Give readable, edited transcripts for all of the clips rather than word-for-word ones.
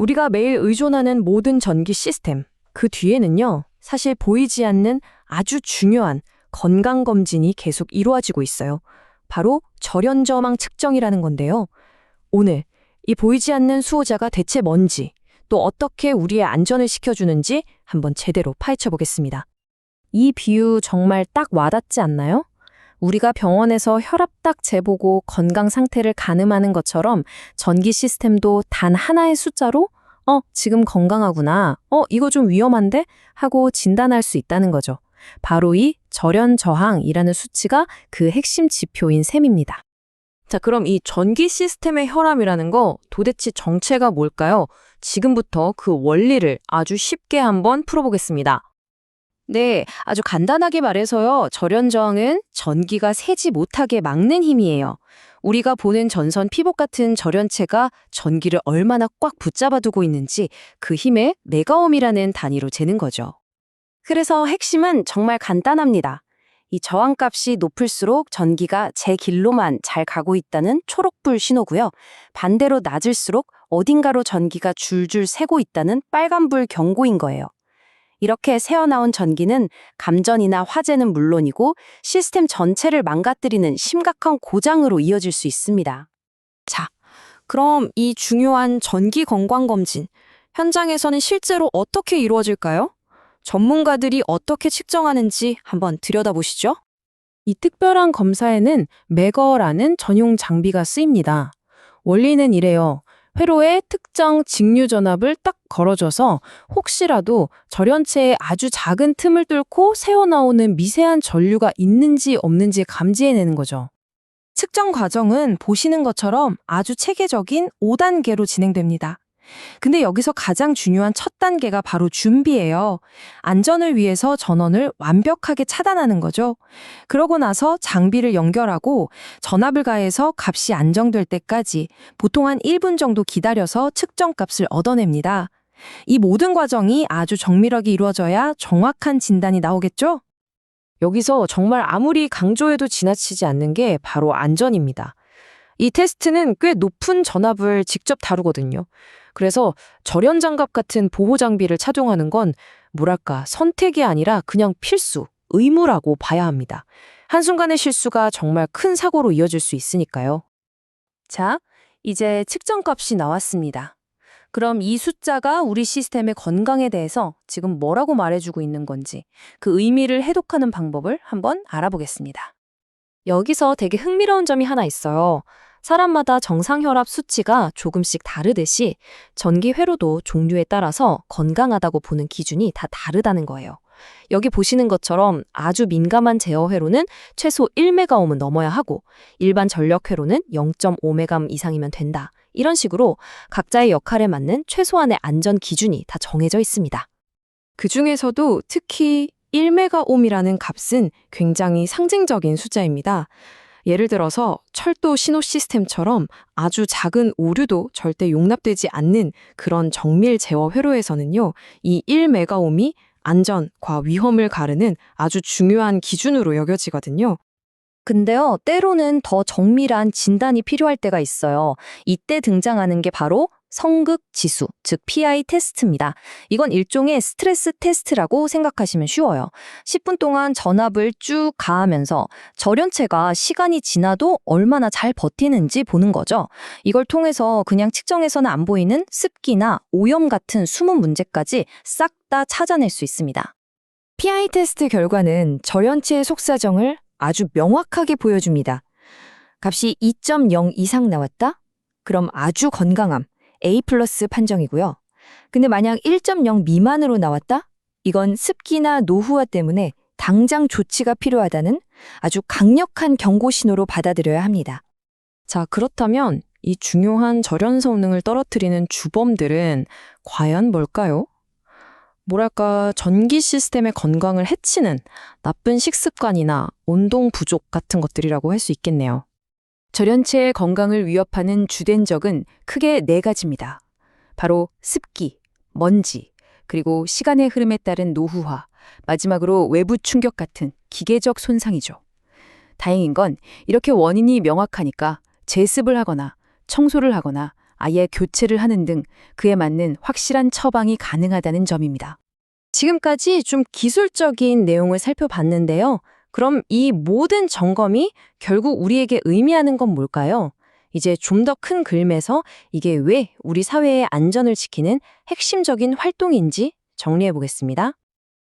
우리가 매일 의존하는 모든 전기 시스템, 그 뒤에는요, 사실 보이지 않는 아주 중요한 건강검진이 계속 이루어지고 있어요. 바로 절연저항 측정이라는 건데요. 오늘 이 보이지 않는 수호자가 대체 뭔지, 또 어떻게 우리의 안전을 지켜주는지 한번 제대로 파헤쳐 보겠습니다. 이 비유 정말 딱 와닿지 않나요? 우리가 병원에서 혈압 딱 재보고 건강 상태를 가늠하는 것처럼 전기 시스템도 단 하나의 숫자로 지금 건강하구나. 이거 좀 위험한데? 하고 진단할 수 있다는 거죠. 바로 이 절연저항이라는 수치가 그 핵심 지표인 셈입니다. 자, 그럼 이 전기 시스템의 혈압이라는 거 도대체 정체가 뭘까요? 지금부터 그 원리를 아주 쉽게 한번 풀어보겠습니다. 네, 아주 간단하게 말해서요. 절연저항은 전기가 새지 못하게 막는 힘이에요. 우리가 보는 전선 피복 같은 절연체가 전기를 얼마나 꽉 붙잡아두고 있는지 그 힘의 메가옴이라는 단위로 재는 거죠. 그래서 핵심은 정말 간단합니다. 이 저항값이 높을수록 전기가 제 길로만 잘 가고 있다는 초록불 신호고요. 반대로 낮을수록 어딘가로 전기가 줄줄 새고 있다는 빨간불 경고인 거예요. 이렇게 새어나온 전기는 감전이나 화재는 물론이고 시스템 전체를 망가뜨리는 심각한 고장으로 이어질 수 있습니다. 자, 그럼 이 중요한 전기 건강검진, 현장에서는 실제로 어떻게 이루어질까요? 전문가들이 어떻게 측정하는지 한번 들여다보시죠. 이 특별한 검사에는 매거라는 전용 장비가 쓰입니다. 원리는 이래요. 회로에 특정 직류 전압을 딱 걸어줘서 혹시라도 절연체에 아주 작은 틈을 뚫고 새어나오는 미세한 전류가 있는지 없는지 감지해내는 거죠. 측정 과정은 보시는 것처럼 아주 체계적인 5단계로 진행됩니다. 근데 여기서 가장 중요한 첫 단계가 바로 준비예요. 안전을 위해서 전원을 완벽하게 차단하는 거죠. 그러고 나서 장비를 연결하고 전압을 가해서 값이 안정될 때까지 보통 한 1분 정도 기다려서 측정값을 얻어냅니다. 이 모든 과정이 아주 정밀하게 이루어져야 정확한 진단이 나오겠죠? 여기서 정말 아무리 강조해도 지나치지 않는 게 바로 안전입니다. 이 테스트는 꽤 높은 전압을 직접 다루거든요. 그래서 절연장갑 같은 보호 장비를 착용하는 건 뭐랄까 선택이 아니라 그냥 필수, 의무라고 봐야 합니다. 한순간의 실수가 정말 큰 사고로 이어질 수 있으니까요. 자, 이제 측정값이 나왔습니다. 그럼 이 숫자가 우리 시스템의 건강에 대해서 지금 뭐라고 말해주고 있는 건지 그 의미를 해독하는 방법을 한번 알아보겠습니다. 여기서 되게 흥미로운 점이 하나 있어요. 사람마다 정상혈압 수치가 조금씩 다르듯이 전기 회로도 종류에 따라서 건강하다고 보는 기준이 다 다르다는 거예요. 여기 보시는 것처럼 아주 민감한 제어 회로는 최소 1메가옴은 넘어야 하고 일반 전력 회로는 0.5메가옴 이상이면 된다. 이런 식으로 각자의 역할에 맞는 최소한의 안전 기준이 다 정해져 있습니다. 그 중에서도 특히 1메가옴이라는 값은 굉장히 상징적인 숫자입니다. 예를 들어서 철도 신호 시스템처럼 아주 작은 오류도 절대 용납되지 않는 그런 정밀 제어 회로에서는요, 이 1메가옴이 안전과 위험을 가르는 아주 중요한 기준으로 여겨지거든요. 근데요, 때로는 더 정밀한 진단이 필요할 때가 있어요. 이때 등장하는 게 바로 성극 지수, 즉 PI 테스트입니다. 이건 일종의 스트레스 테스트라고 생각하시면 쉬워요. 10분 동안 전압을 쭉 가하면서 절연체가 시간이 지나도 얼마나 잘 버티는지 보는 거죠. 이걸 통해서 그냥 측정해서는 안 보이는 습기나 오염 같은 숨은 문제까지 싹 다 찾아낼 수 있습니다. PI 테스트 결과는 절연체의 속사정을 아주 명확하게 보여줍니다. 값이 2.0 이상 나왔다? 그럼 아주 건강함, A+ 판정이고요. 근데 만약 1.0 미만으로 나왔다? 이건 습기나 노후화 때문에 당장 조치가 필요하다는 아주 강력한 경고 신호로 받아들여야 합니다. 자, 그렇다면 이 중요한 절연 성능을 떨어뜨리는 주범들은 과연 뭘까요? 뭐랄까, 전기 시스템의 건강을 해치는 나쁜 식습관이나 운동 부족 같은 것들이라고 할 수 있겠네요. 절연체의 건강을 위협하는 주된 적은 크게 4가지입니다. 바로 습기, 먼지, 그리고 시간의 흐름에 따른 노후화, 마지막으로 외부 충격 같은 기계적 손상이죠. 다행인 건 이렇게 원인이 명확하니까 제습을 하거나 청소를 하거나 아예 교체를 하는 등 그에 맞는 확실한 처방이 가능하다는 점입니다. 지금까지 좀 기술적인 내용을 살펴봤는데요. 그럼 이 모든 점검이 결국 우리에게 의미하는 건 뭘까요? 이제 좀 더 큰 그림에서 이게 왜 우리 사회의 안전을 지키는 핵심적인 활동인지 정리해 보겠습니다.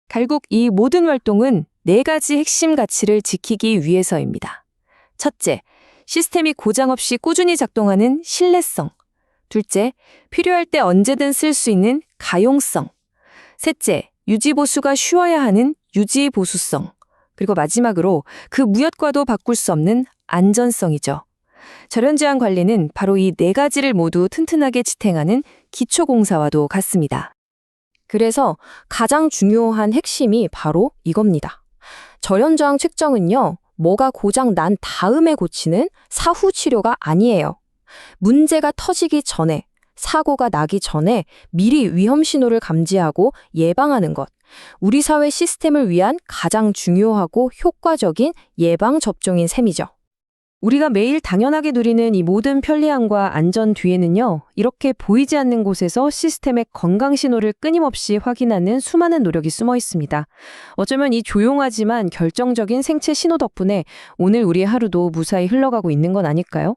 결국 이 모든 활동은 네 가지 핵심 가치를 지키기 위해서입니다. 첫째, 시스템이 고장 없이 꾸준히 작동하는 신뢰성. 둘째, 필요할 때 언제든 쓸 수 있는 가용성. 셋째, 유지보수가 쉬워야 하는 유지보수성. 그리고 마지막으로 그 무엇과도 바꿀 수 없는 안전성이죠. 절연제한 관리는 바로 이 네 가지를 모두 튼튼하게 지탱하는 기초공사와도 같습니다. 그래서 가장 중요한 핵심이 바로 이겁니다. 절연저항 측정은요, 뭐가 고장 난 다음에 고치는 사후 치료가 아니에요. 문제가 터지기 전에, 사고가 나기 전에 미리 위험 신호를 감지하고 예방하는 것. 우리 사회 시스템을 위한 가장 중요하고 효과적인 예방 접종인 셈이죠. 우리가 매일 당연하게 누리는 이 모든 편리함과 안전 뒤에는요, 이렇게 보이지 않는 곳에서 시스템의 건강 신호를 끊임없이 확인하는 수많은 노력이 숨어 있습니다. 어쩌면 이 조용하지만 결정적인 생체 신호 덕분에 오늘 우리의 하루도 무사히 흘러가고 있는 건 아닐까요?